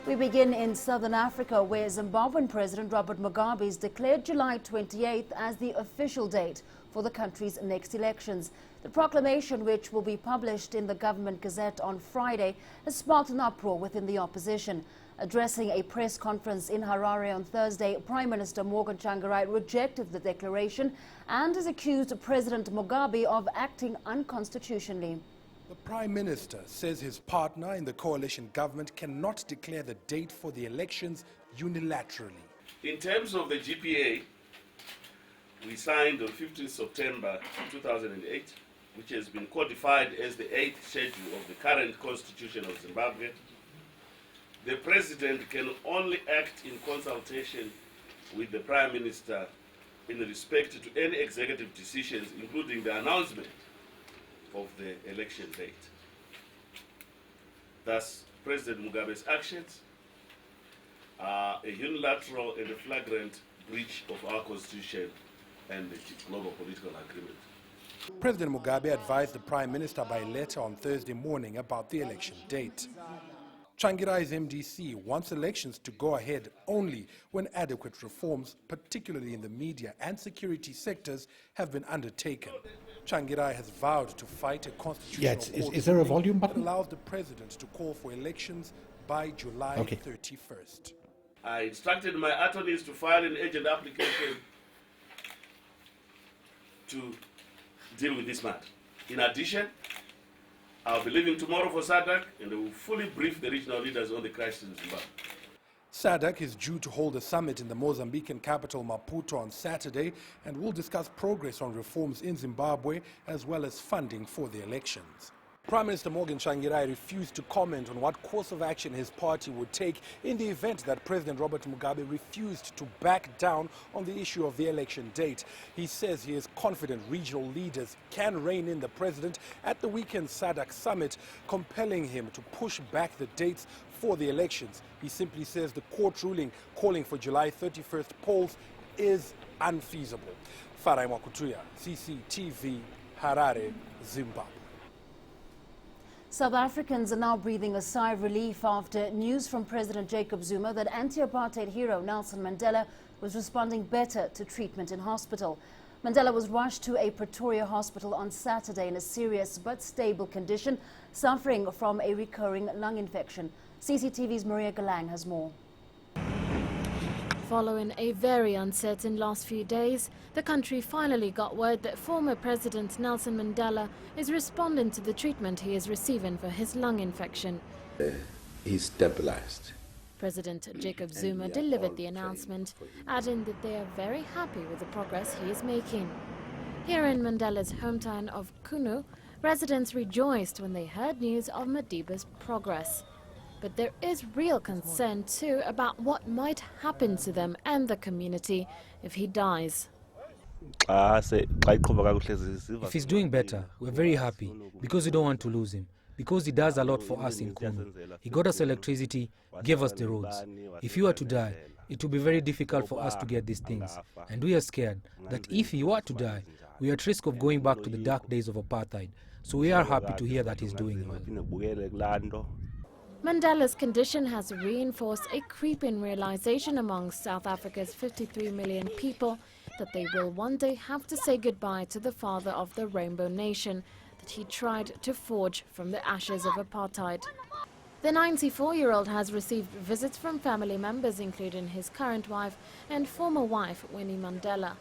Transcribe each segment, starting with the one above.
We begin in southern Africa, where Zimbabwean President Robert Mugabe has declared July 28th as the official date for the country's next elections. The proclamation, which will be published in the government gazette on Friday, has sparked an uproar within the opposition. Addressing a press conference in Harare on Thursday, Prime Minister Morgan Tsvangirai rejected the declaration and has accused President Mugabe of acting unconstitutionally. The Prime Minister says his partner in the coalition government cannot declare the date for the elections unilaterally. In terms of the GPA, we signed on 15 September 2008, which has been codified as the 8th schedule of the current constitution of Zimbabwe. The President can only act in consultation with the Prime Minister in respect to any executive decisions, including the announcement of the election date. Thus, President Mugabe's actions are a unilateral and a flagrant breach of our constitution and the global political agreement. President Mugabe advised the Prime Minister by letter on Thursday morning about the election date. Tsvangirai's MDC wants elections to go ahead only when adequate reforms, particularly in the media and security sectors, have been undertaken. Tsvangirai has vowed to fight a constitutional is there a volume button? that allows the president to call for elections by July 31st. I instructed my attorneys to file an urgent application to deal with this matter. In addition, I'll be leaving tomorrow for SADC, and I will fully brief the regional leaders on the crisis in Zimbabwe. SADC is due to hold a summit in the Mozambican capital Maputo on Saturday and will discuss progress on reforms in Zimbabwe as well as funding for the elections. Prime Minister Morgan Tsvangirai refused to comment on what course of action his party would take in the event that President Robert Mugabe refused to back down on the issue of the election date. He says he is confident regional leaders can rein in the president at the weekend SADC summit, compelling him to push back the dates for the elections. He simply says the court ruling calling for July 31st polls is unfeasible. Farai Mwakutuya, CCTV, Harare, Zimbabwe. South Africans are now breathing a sigh of relief after news from President Jacob Zuma that anti-apartheid hero Nelson Mandela was responding better to treatment in hospital. Mandela was rushed to a Pretoria hospital on Saturday in a serious but stable condition, suffering from a recurring lung infection. CCTV's Maria Galang has more. Following a very uncertain last few days, the country finally got word that former President Nelson Mandela is responding to the treatment he is receiving for his lung infection. He's stabilized. President Jacob Zuma delivered the announcement, adding that they are very happy with the progress he is making. Here in Mandela's hometown of Kunu, residents rejoiced when they heard news of Madiba's progress. But there is real concern too about what might happen to them and the community if he dies. If he's doing better, we're very happy because we don't want to lose him. Because he does a lot for us in Kunu. He got us electricity, gave us the roads. If he were to die, it would be very difficult for us to get these things. And we are scared that if he were to die, we are at risk of going back to the dark days of apartheid. So we are happy to hear that he's doing well. Mandela's condition has reinforced a creeping realization among South Africa's 53 million people that they will one day have to say goodbye to the father of the Rainbow Nation that he tried to forge from the ashes of apartheid. The 94-year-old has received visits from family members, including his current wife and former wife, Winnie Mandela.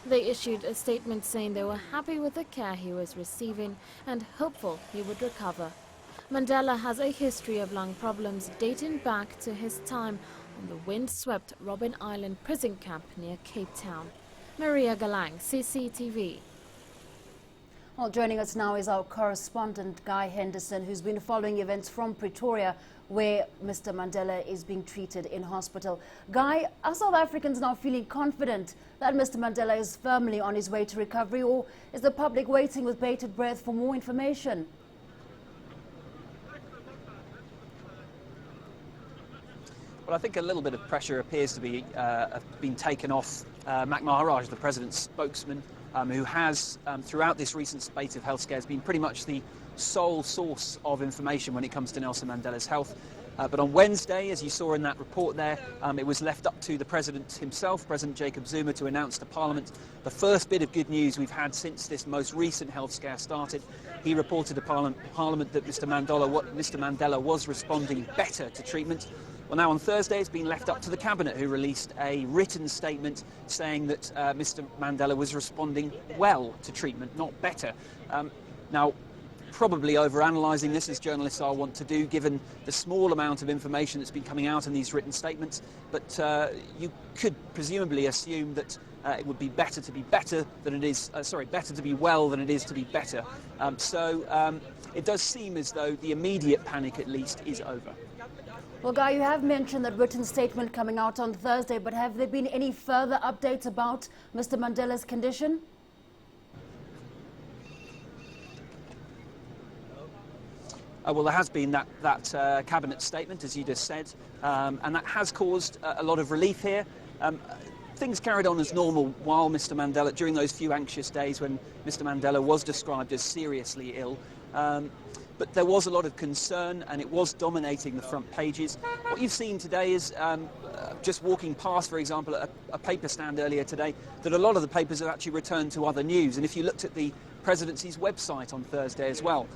They issued a statement saying they were happy with the care he was receiving and hopeful he would recover. Mandela has a history of lung problems dating back to his time on the wind-swept Robben Island prison camp near Cape Town. Maria Galang, CCTV. Well, joining us now is our correspondent Guy Henderson, who's been following events from Pretoria, where Mr. Mandela is being treated in hospital. Guy, are South Africans now feeling confident that Mr. Mandela is firmly on his way to recovery, or is the public waiting with bated breath for more information? Well, I think a little bit of pressure appears to be have been taken off Mac Maharaj, the president's spokesman, who has, throughout this recent spate of health scares, been pretty much the sole source of information when it comes to Nelson Mandela's health. But on Wednesday, as you saw in that report there, it was left up to the President himself, President Jacob Zuma, to announce to Parliament the first bit of good news we've had since this most recent health scare started. He reported to Parliament that Mr Mandela was responding better to treatment. Well, now on Thursday, it's been left up to the Cabinet, who released a written statement saying that Mr Mandela was responding well to treatment, not better. Now, probably overanalyzing this, as journalists are wont to do, given the small amount of information that's been coming out in these written statements, but you could presumably assume that it would be better to be better than it is, better to be well than it is to be better. So it does seem as though the immediate panic, at least, is over. Well, Guy, you have mentioned that written statement coming out on Thursday, but have there been any further updates about Mr Mandela's condition? Well, there has been that Cabinet statement, as you just said, and that has caused a lot of relief here. Things carried on as normal while Mr Mandela, during those few anxious days when Mr Mandela was described as seriously ill. But there was a lot of concern, and it was dominating the front pages. What you've seen today is, just walking past, for example, a paper stand earlier today, that a lot of the papers have actually returned to other news. And if you looked at the Presidency's website on Thursday as well,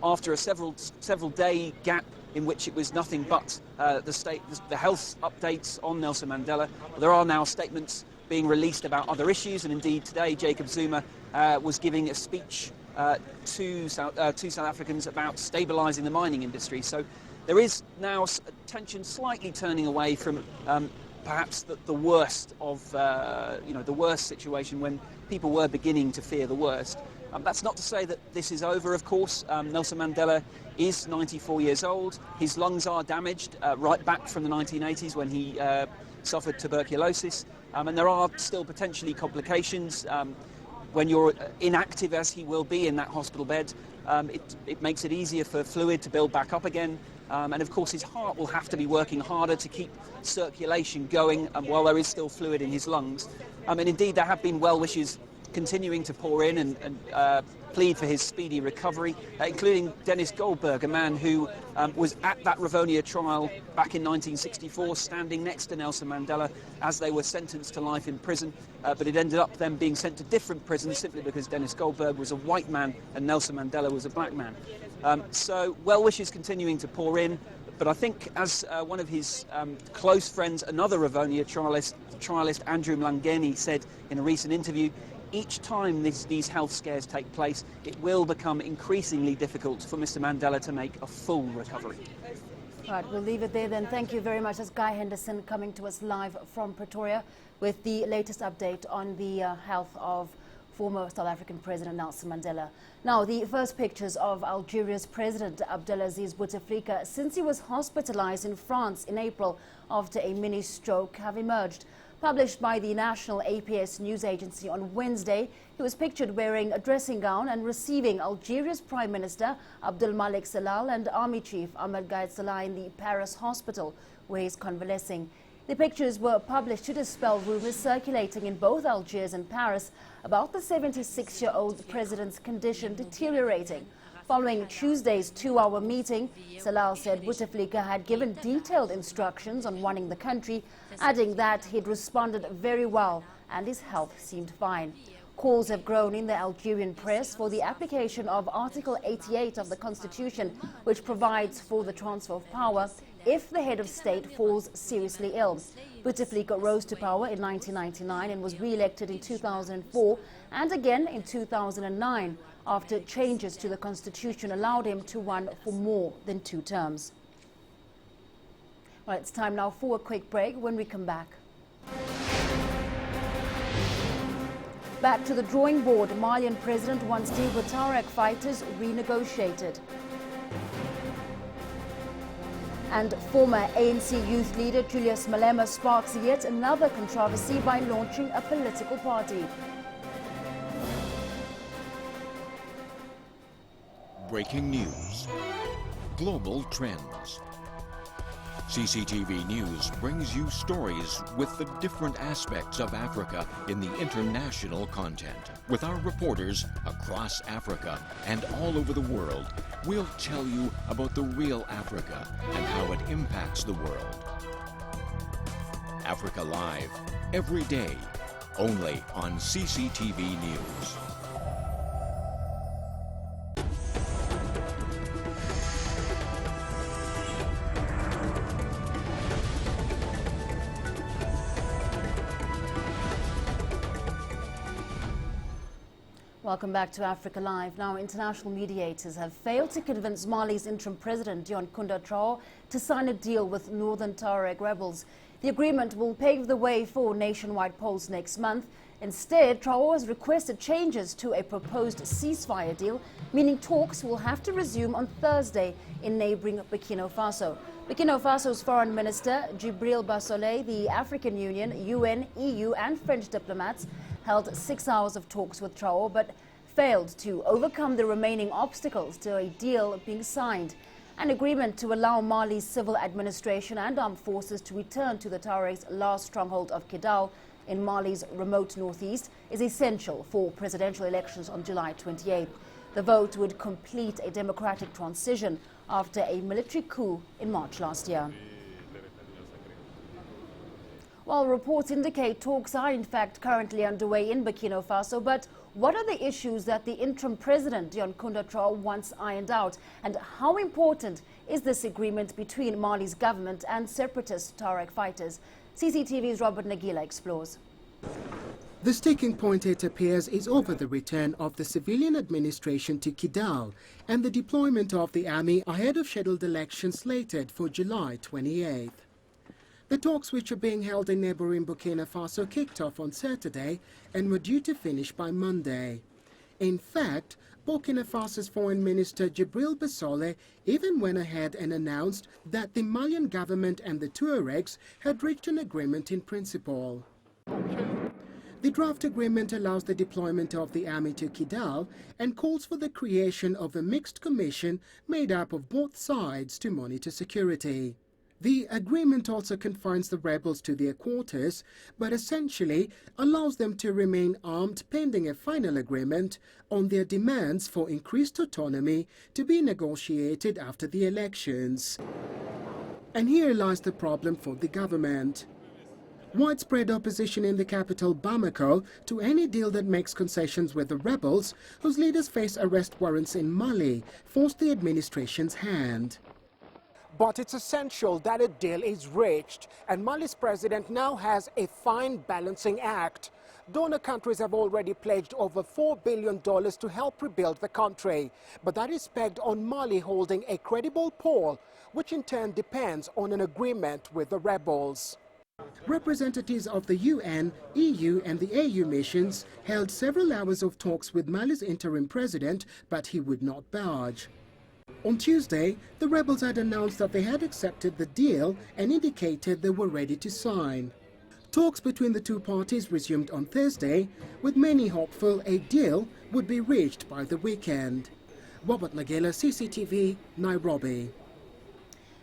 after a several day gap in which it was nothing but the health updates on Nelson Mandela, there are now statements being released about other issues, and indeed today Jacob Zuma was giving a speech to South Africans about stabilising the mining industry. So there is now attention slightly turning away from perhaps the worst of the worst situation, when people were beginning to fear the worst. That's not to say that this is over, of course. Nelson Mandela is 94 years old. His lungs are damaged right back from the 1980s when he suffered tuberculosis, and there are still potentially complications. When you're inactive, as he will be in that hospital bed, it makes it easier for fluid to build back up again. And of course his heart will have to be working harder to keep circulation going while there is still fluid in his lungs. And indeed there have been well wishes continuing to pour in and plead for his speedy recovery, including Dennis Goldberg, a man who was at that Rivonia trial back in 1964, standing next to Nelson Mandela as they were sentenced to life in prison, but it ended up them being sent to different prisons simply because Dennis Goldberg was a white man and Nelson Mandela was a black man. So well wishes continuing to pour in, but I think, as one of his close friends, another Rivonia trialist Andrew Mlangeni, said in a recent interview, each time these health scares take place, it will become increasingly difficult for Mr Mandela to make a full recovery. Right, we'll leave it there then. Thank you very much. That's Guy Henderson coming to us live from Pretoria with the latest update on the health of former South African President Nelson Mandela. Now, the first pictures of Algeria's President Abdelaziz Bouteflika since he was hospitalized in France in April after a mini stroke have emerged. Published by the national APS news agency on Wednesday, he was pictured wearing a dressing gown and receiving Algeria's Prime Minister Abdelmalek Sallal and Army Chief Ahmed Gaid Salah in the Paris hospital, where he is convalescing. The pictures were published to dispel rumors circulating in both Algiers and Paris about the 76-year-old president's condition deteriorating. Following Tuesday's 2-hour meeting, Sallal said Bouteflika had given detailed instructions on running the country, adding that he'd responded very well and his health seemed fine. Calls have grown in the Algerian press for the application of Article 88 of the Constitution, which provides for the transfer of power if the head of state falls seriously ill. Bouteflika rose to power in 1999 and was re-elected in 2004 and again in 2009 after changes to the Constitution allowed him to run for more than 2 terms. Well, it's time now for a quick break. When we come back, back to the drawing board. Malian President wants deal with Tuareg fighters renegotiated. And former ANC youth leader Julius Malema sparks yet another controversy by launching a political party. Breaking news, global trends, CCTV News brings you stories with the different aspects of Africa in the international content. With our reporters across Africa and all over the world, we'll tell you about the real Africa and how it impacts the world. Africa Live, every day, only on CCTV News. Welcome back to Africa Live. Now, international mediators have failed to convince Mali's interim president, John Kunda Traore, to sign a deal with northern Tuareg rebels. The agreement will pave the way for nationwide polls next month. Instead, Traore has requested changes to a proposed ceasefire deal, meaning talks will have to resume on Thursday in neighboring Burkina Faso. Burkina Faso's Foreign Minister, Djibril Bassolé, the African Union, UN, EU and French diplomats held 6 hours of talks with Traore, but failed to overcome the remaining obstacles to a deal being signed. An agreement to allow Mali's civil administration and armed forces to return to the Tuareg's last stronghold of Kidal in Mali's remote northeast is essential for presidential elections on July 28th. The vote would complete a democratic transition after a military coup in March last year. While reports indicate talks are in fact currently underway in Burkina Faso, but what are the issues that the interim president, John Kunda Traore, wants ironed out? And how important is this agreement between Mali's government and separatist Tuareg fighters? CCTV's Robert Nagila explores. The sticking point, it appears, is over the return of the civilian administration to Kidal and the deployment of the army ahead of scheduled elections slated for July 28th. The talks, which are being held in neighboring Burkina Faso, kicked off on Saturday and were due to finish by Monday. In fact, Burkina Faso's Foreign Minister Djibril Bassolé even went ahead and announced that the Malian government and the Tuaregs had reached an agreement in principle. The draft agreement allows the deployment of the army to Kidal and calls for the creation of a mixed commission made up of both sides to monitor security. The agreement also confines the rebels to their quarters, but essentially allows them to remain armed pending a final agreement on their demands for increased autonomy to be negotiated after the elections. And here lies the problem for the government. Widespread opposition in the capital Bamako to any deal that makes concessions with the rebels, whose leaders face arrest warrants in Mali, forced the administration's hand. But it's essential that a deal is reached, and Mali's president now has a fine balancing act. Donor countries have already pledged over $4 billion to help rebuild the country, but that is pegged on Mali holding a credible poll, which in turn depends on an agreement with the rebels. Representatives of the UN, EU and the AU missions held several hours of talks with Mali's interim president, but he would not budge. On Tuesday, the rebels had announced that they had accepted the deal and indicated they were ready to sign. Talks between the two parties resumed on Thursday, with many hopeful a deal would be reached by the weekend. Robert Nagila, CCTV, Nairobi.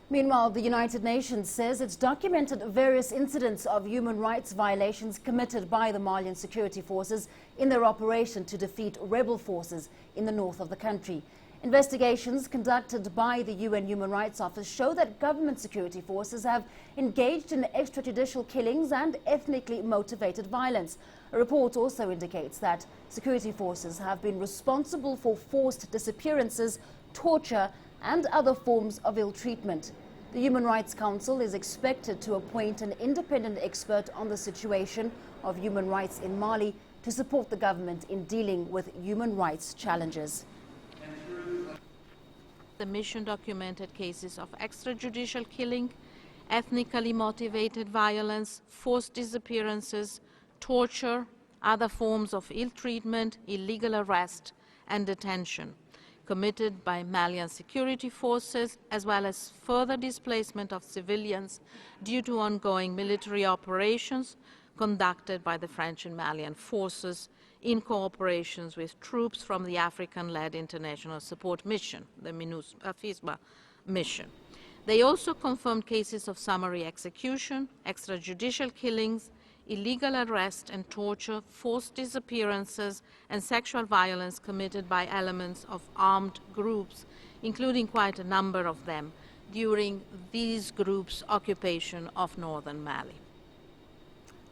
Meanwhile, the United Nations says it's documented various incidents of human rights violations committed by the Malian security forces in their operation to defeat rebel forces in the north of the country. Investigations conducted by the UN Human Rights Office show that government security forces have engaged in extrajudicial killings and ethnically motivated violence. A report also indicates that security forces have been responsible for forced disappearances, torture and other forms of ill treatment. The Human Rights Council is expected to appoint an independent expert on the situation of human rights in Mali to support the government in dealing with human rights challenges. The mission documented cases of extrajudicial killing, ethnically motivated violence, forced disappearances, torture, other forms of ill treatment, illegal arrest and detention committed by Malian security forces, as well as further displacement of civilians due to ongoing military operations conducted by the French and Malian forces in cooperation with troops from the African-led International Support Mission, the FISMA mission. They also confirmed cases of summary execution, extrajudicial killings, illegal arrest and torture, forced disappearances, and sexual violence committed by elements of armed groups, including quite a number of them, during these groups' occupation of northern Mali.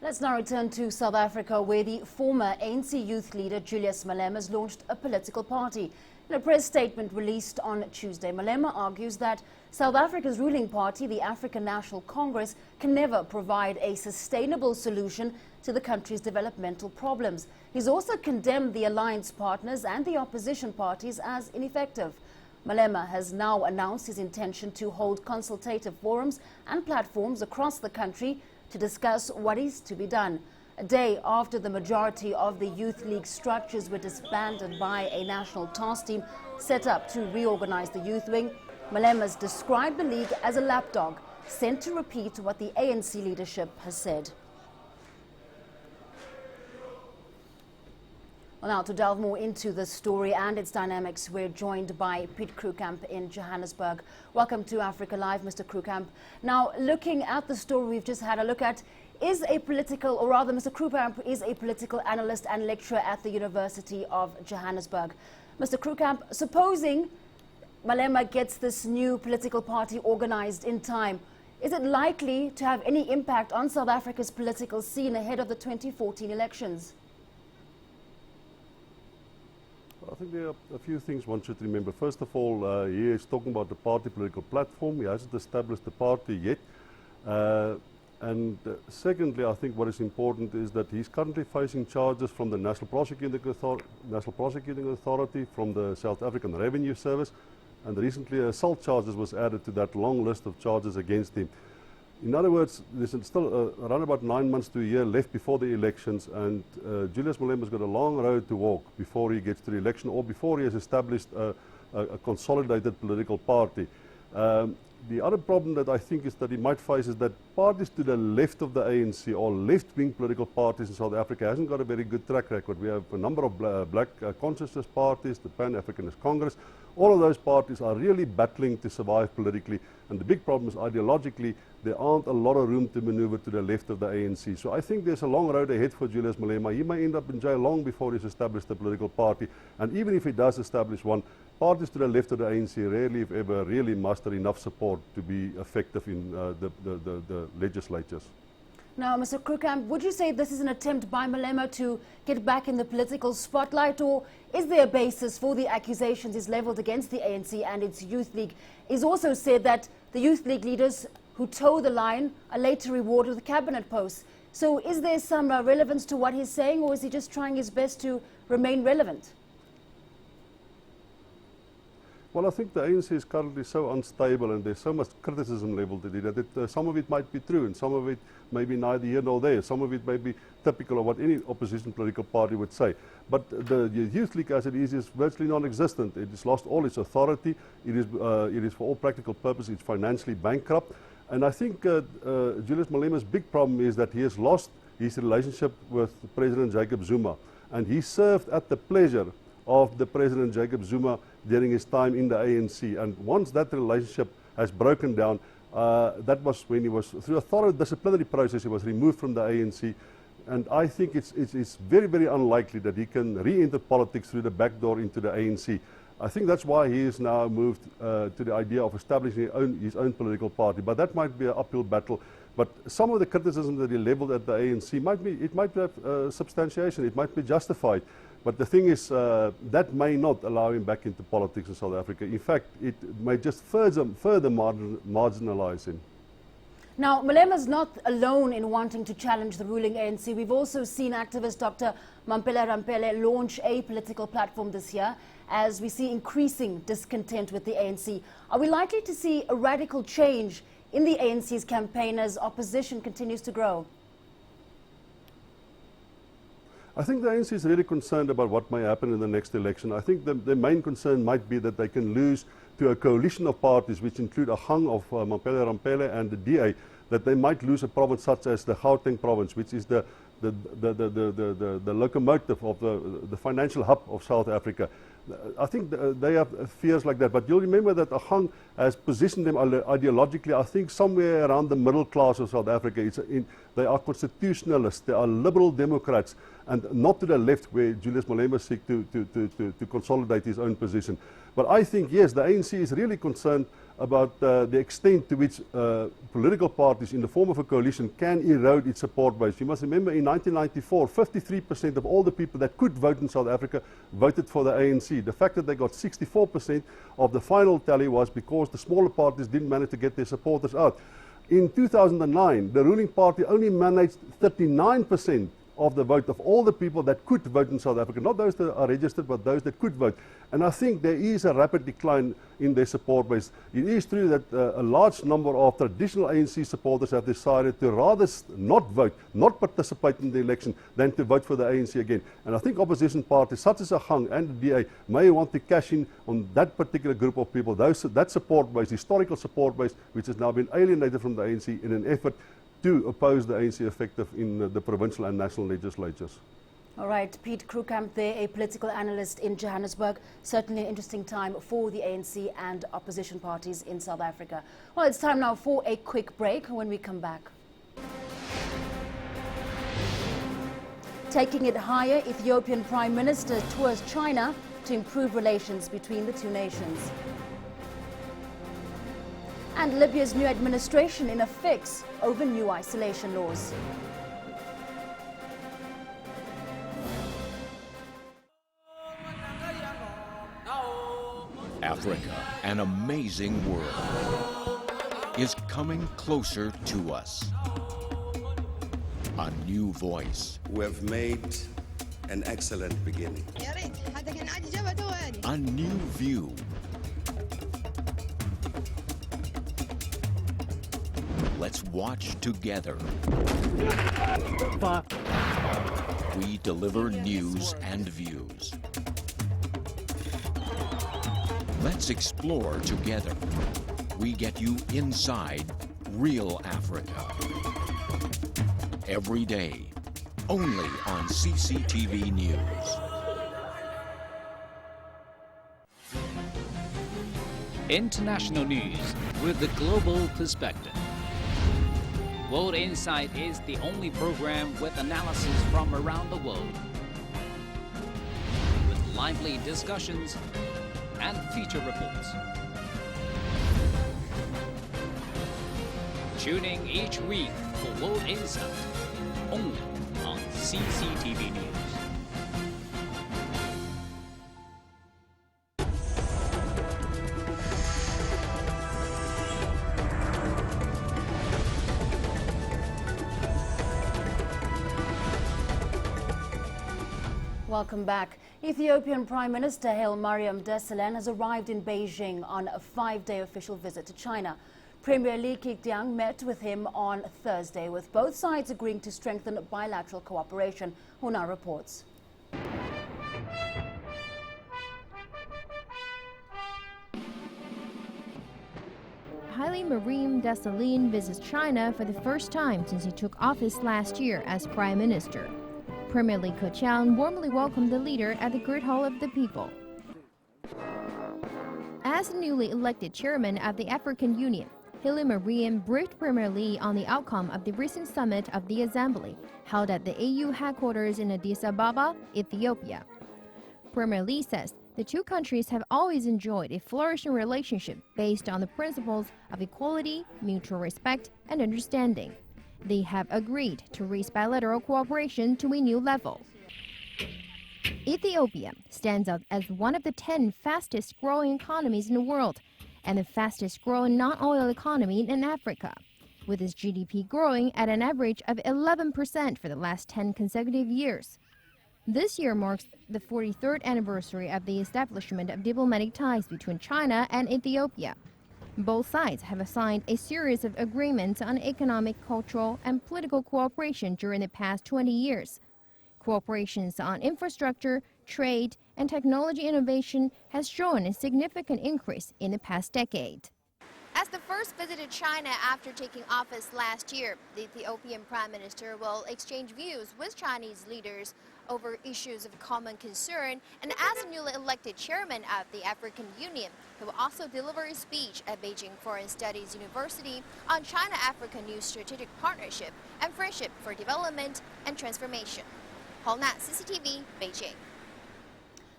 Let's now return to South Africa, where the former ANC youth leader Julius Malema has launched a political party. In a press statement released on Tuesday, Malema argues that South Africa's ruling party, the African National Congress, can never provide a sustainable solution to the country's developmental problems. He's also condemned the alliance partners and the opposition parties as ineffective. Malema has now announced his intention to hold consultative forums and platforms across the country to discuss what is to be done. A day after the majority of the Youth League structures were disbanded by a national task team set up to reorganize the youth wing, Malema's described the league as a lapdog sent to repeat what the ANC leadership has said. Well, now to delve more into the story and its dynamics, we're joined by Piet Krukamp in Johannesburg. Welcome to Africa Live, Mr. Krukamp. Now, looking at the story we've just had a look at, is a political, or rather Mr. Krukamp is a political analyst and lecturer at the University of Johannesburg. Mr. Krukamp, supposing Malema gets this new political party organized in time, is it likely to have any impact on South Africa's political scene ahead of the 2014 elections? I think there are a few things one should remember. First of all, he is talking about the party political platform. He hasn't established the party yet. Secondly, I think what is important is that he's currently facing charges from the National Prosecuting Authority, from the South African Revenue Service, and recently assault charges was added to that long list of charges against him. In other words, there's still around about 9 months to a year left before the elections, and Julius Malema's got a long road to walk before he gets to the election or before he has established a consolidated political party. The other problem that I think is that he might face is that parties to the left of the ANC or left-wing political parties in South Africa hasn't got a very good track record. We have a number of black consciousness parties, the Pan-Africanist Congress. All of those parties are really battling to survive politically, and the big problem is ideologically there aren't a lot of room to maneuver to the left of the ANC. So I think there's a long road ahead for Julius Malema. He may end up in jail long before he's established a political party, and even if he does establish one, parties to the left of the ANC rarely, if ever, really muster enough support to be effective in the legislatures. Now, Mr. Krukamp, would you say this is an attempt by Malema to get back in the political spotlight, or is there a basis for the accusations he's leveled against the ANC and its Youth League? He's also said that the Youth League leaders who toe the line are later rewarded with cabinet posts. So is there some relevance to what he's saying, or is he just trying his best to remain relevant? Well, I think the ANC is currently so unstable and there's so much criticism leveled at it that some of it might be true and some of it may be neither here nor there. Some of it may be typical of what any opposition political party would say. But the Youth League as it is virtually non-existent. It has lost all its authority. It is for all practical purposes, it's financially bankrupt. And I think Julius Malema's big problem is that he has lost his relationship with President Jacob Zuma. And he served at the pleasure of the President Jacob Zuma during his time in the ANC. And once that relationship has broken down, that was when he was, through a thorough disciplinary process, he was removed from the ANC. And I think it's very, very unlikely that he can re-enter politics through the back door into the ANC. I think that's why he is now moved to the idea of establishing his own political party. But that might be an uphill battle. But some of the criticism that he leveled at the ANC might have substantiation. It might be justified. But the thing is, that may not allow him back into politics in South Africa. In fact, it may just further marginalize him. Now, Malema's not alone in wanting to challenge the ruling ANC. We've also seen activist Dr. Mampela Rampele launch a political platform this year as we see increasing discontent with the ANC. Are we likely to see a radical change in the ANC's campaign as opposition continues to grow? I think the ANC is really concerned about what may happen in the next election. I think the main concern might be that they can lose to a coalition of parties which include a hung of Mampela Rampele and the DA, that they might lose a province such as the Gauteng province, which is the locomotive of the financial hub of South Africa. I think they have fears like that. But you'll remember that Ahang has positioned them ideologically, I think, somewhere around the middle class of South Africa. They are constitutionalists, they are liberal Democrats, and not to the left where Julius Malema seeks to consolidate his own position. But I think, yes, the ANC is really concerned about the extent to which political parties in the form of a coalition can erode its support base. You must remember in 1994, 53% of all the people that could vote in South Africa voted for the ANC. The fact that they got 64% of the final tally was because the smaller parties didn't manage to get their supporters out. In 2009, the ruling party only managed 39% of the vote of all the people that could vote in South Africa, not those that are registered, but those that could vote. And I think there is a rapid decline in their support base. It is true that a large number of traditional ANC supporters have decided to rather not vote, not participate in the election, than to vote for the ANC again. And I think opposition parties such as Ahang and the DA may want to cash in on that particular group of people, that support base, historical support base, which has now been alienated from the ANC in an effort to oppose the ANC effective in the provincial and national legislatures. All right, Pete Krukamp there, a political analyst in Johannesburg. Certainly an interesting time for the ANC and opposition parties in South Africa. Well, it's time now for a quick break. When we come back. Taking it higher, Ethiopian Prime Minister tours China to improve relations between the two nations. And Libya's new administration in a fix over new isolation laws. Africa, an amazing world, is coming closer to us. A new voice. We have made an excellent beginning. A new view. Let's watch together. We deliver news and views. Let's explore together. We get you inside real Africa. Every day, only on CCTV News. International news with the global perspective. World Insight is the only program with analysis from around the world, with lively discussions and feature reports. Tuning each week for World Insight, only on CCTV News. Welcome back. Ethiopian Prime Minister Haile Mariam Desalegn has arrived in Beijing on a 5-day official visit to China. Premier Li Keqiang met with him on Thursday, with both sides agreeing to strengthen bilateral cooperation. Huna reports. Haile Mariam Desalegn visits China for the first time since he took office last year as Prime Minister. Premier Li Keqiang warmly welcomed the leader at the Great Hall of the People. As the newly elected chairman of the African Union, Haile Mariam briefed Premier Li on the outcome of the recent summit of the Assembly, held at the AU headquarters in Addis Ababa, Ethiopia. Premier Li says the two countries have always enjoyed a flourishing relationship based on the principles of equality, mutual respect, and understanding. They have agreed to raise bilateral cooperation to a new level. Ethiopia stands out as one of the 10 fastest-growing economies in the world and the fastest-growing non-oil economy in Africa, with its GDP growing at an average of 11% for the last 10 consecutive years. This year marks the 43rd anniversary of the establishment of diplomatic ties between China and Ethiopia. Both sides have signed a series of agreements on economic, cultural, and political cooperation during the past 20 years. Cooperations on infrastructure, trade, and technology innovation has shown a significant increase in the past decade. As the first visited China after taking office last year, the Ethiopian Prime Minister will exchange views with Chinese leaders over issues of common concern, and as a newly elected chairman of the African Union, he will also deliver a speech at Beijing Foreign Studies University on China-Africa new strategic partnership and friendship for development and transformation. Holnat, CCTV, Beijing.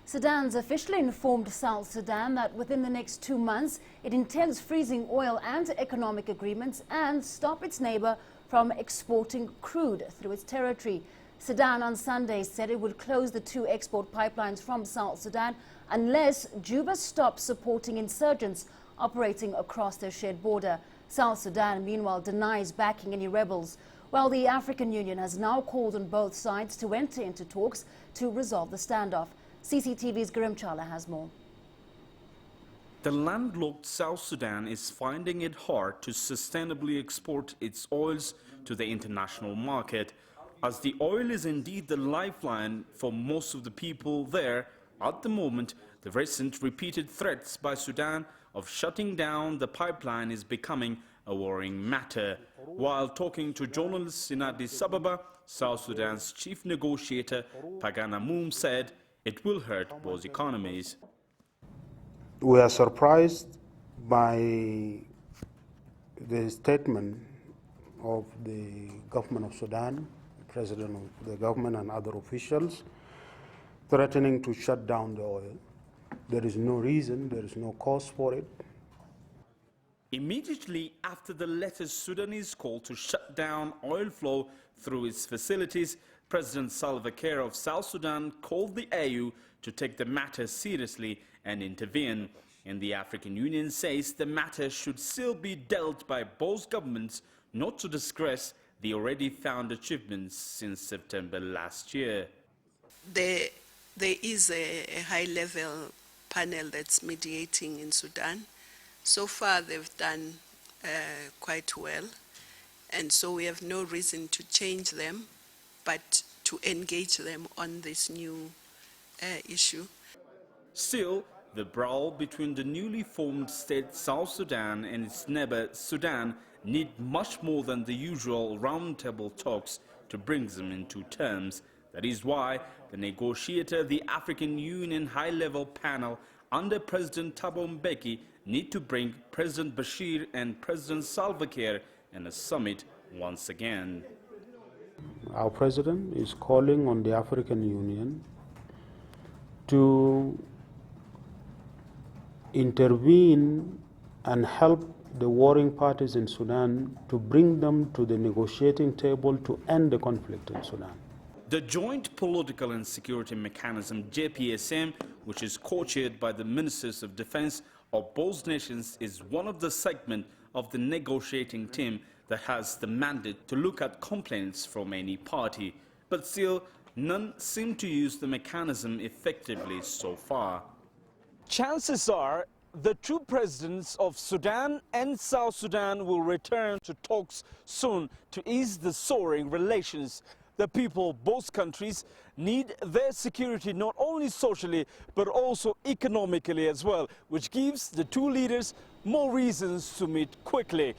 Sudan's officially informed South Sudan that within the next 2 months, it intends freezing oil and economic agreements and stop its neighbor from exporting crude through its territory. Sudan on Sunday said it would close the 2 export pipelines from South Sudan unless Juba stops supporting insurgents operating across their shared border. South Sudan, meanwhile, denies backing any rebels, while the African Union has now called on both sides to enter into talks to resolve the standoff. CCTV's Grim Chala has more. The landlocked South Sudan is finding it hard to sustainably export its oils to the international market. As the oil is indeed the lifeline for most of the people there, at the moment, the recent repeated threats by Sudan of shutting down the pipeline is becoming a worrying matter. While talking to journalists in Addis Ababa, South Sudan's chief negotiator, Pagana Moom, said it will hurt both economies. We are surprised by the statement of the government of Sudan, the president of the government and other officials, threatening to shut down the oil. There is no reason, there is no cause for it. Immediately after the latest Sudanese call to shut down oil flow through its facilities, President Salva Kiir of South Sudan called the AU to take the matter seriously and intervene. And the African Union says the matter should still be dealt by both governments, not to disgrace the already found achievements since September last year. There is a high-level panel that's mediating in Sudan. So far, they've done quite well, and so we have no reason to change them, but to engage them on this new issue. Still, the brawl between the newly formed state South Sudan and its neighbor Sudan need much more than the usual roundtable talks to bring them into terms. That is why the negotiator, the African Union high-level panel under President Thabo Mbeki, need to bring President Bashir and President Salva Kiir in a summit once again. Our president is calling on the African Union to intervene and help the warring parties in Sudan to bring them to the negotiating table to end the conflict in Sudan. The Joint Political and Security Mechanism, JPSM, which is co-chaired by the Ministers of Defense of both nations, is one of the segments of the negotiating team that has the mandate to look at complaints from any party. But still, none seem to use the mechanism effectively so far. Chances are the two presidents of Sudan and South Sudan will return to talks soon to ease the soaring relations. The people of both countries need their security not only socially but also economically as well, which gives the two leaders more reasons to meet quickly.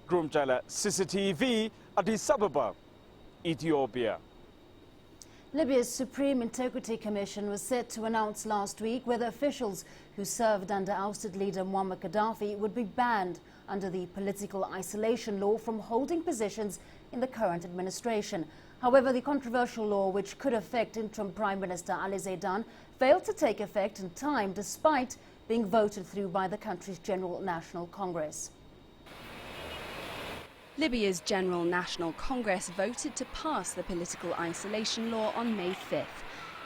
Grumchala, CCTV, Addis Ababa, Ethiopia. Libya's Supreme Integrity Commission was set to announce last week whether officials who served under ousted leader Muammar Gaddafi would be banned under the political isolation law from holding positions in the current administration. However, the controversial law, which could affect interim Prime Minister Ali Zaidan, failed to take effect in time despite being voted through by the country's General National Congress. Libya's General National Congress voted to pass the political isolation law on May 5th.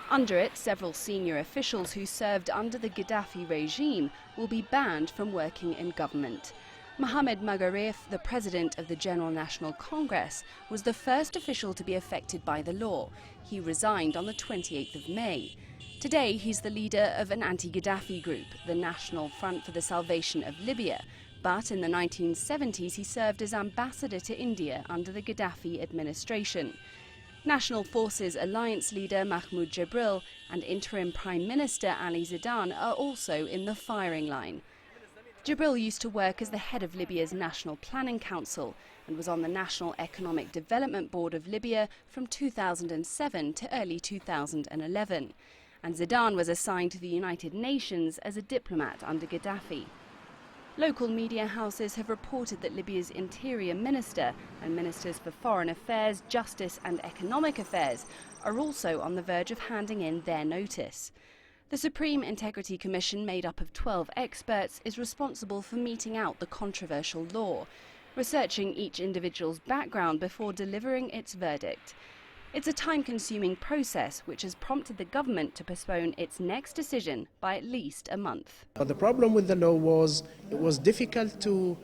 Under it, several senior officials who served under the Gaddafi regime will be banned from working in government. Mohamed Magharif, the president of the General National Congress, was the first official to be affected by the law. He resigned on the 28th of May. Today, he's the leader of an anti-Gaddafi group, the National Front for the Salvation of Libya. But in the 1970s, he served as ambassador to India under the Gaddafi administration. National Forces Alliance leader Mahmoud Jibril and interim Prime Minister Ali Zaidan are also in the firing line. Jibril used to work as the head of Libya's National Planning Council and was on the National Economic Development Board of Libya from 2007 to early 2011. And Zidane was assigned to the United Nations as a diplomat under Gaddafi. Local media houses have reported that Libya's Interior Minister and Ministers for Foreign Affairs, Justice and Economic Affairs are also on the verge of handing in their notice. The Supreme Integrity Commission, made up of 12 experts, is responsible for meting out the controversial law, researching each individual's background before delivering its verdict. It's a time-consuming process which has prompted the government to postpone its next decision by at least a month. The problem with the law was it was difficult to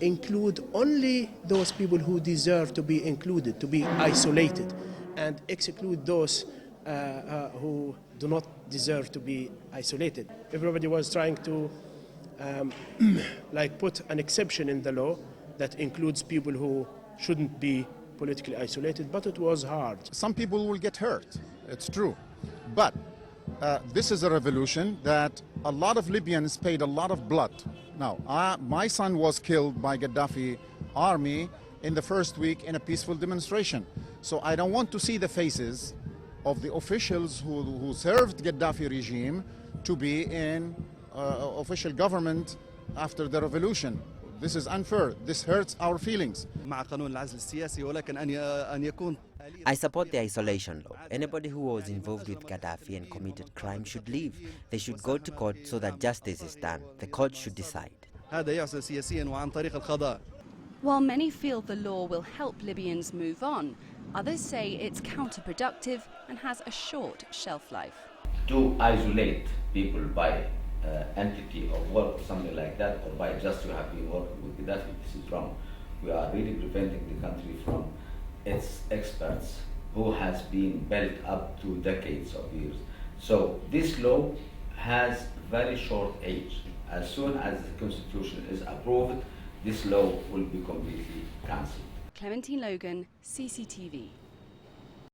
include only those people who deserve to be included, to be isolated, and exclude those who do not deserve to be isolated. Everybody was trying to put an exception in the law that includes people who shouldn't be politically isolated, but it was hard. Some people will get hurt, it's true, but this is a revolution that a lot of Libyans paid a lot of blood. Now, my son was killed by Gaddafi army in the first week in a peaceful demonstration, so I don't want to see the faces of the officials who served Gaddafi regime to be in official government after the revolution. This is unfair. This hurts our feelings. I support the isolation law. Anybody who was involved with Gaddafi and committed crime should leave. They should go to court so that justice is done. The court should decide. While many feel the law will help Libyans move on, others say it's counterproductive and has a short shelf life. To isolate people by entity of work or something like that, or by just you have been working with Gaddafi, this is wrong. We are really preventing the country from its experts who has been built up to decades of years. So this law has very short age. As soon as the constitution is approved, this law will be completely cancelled. Clementine Logan, CCTV.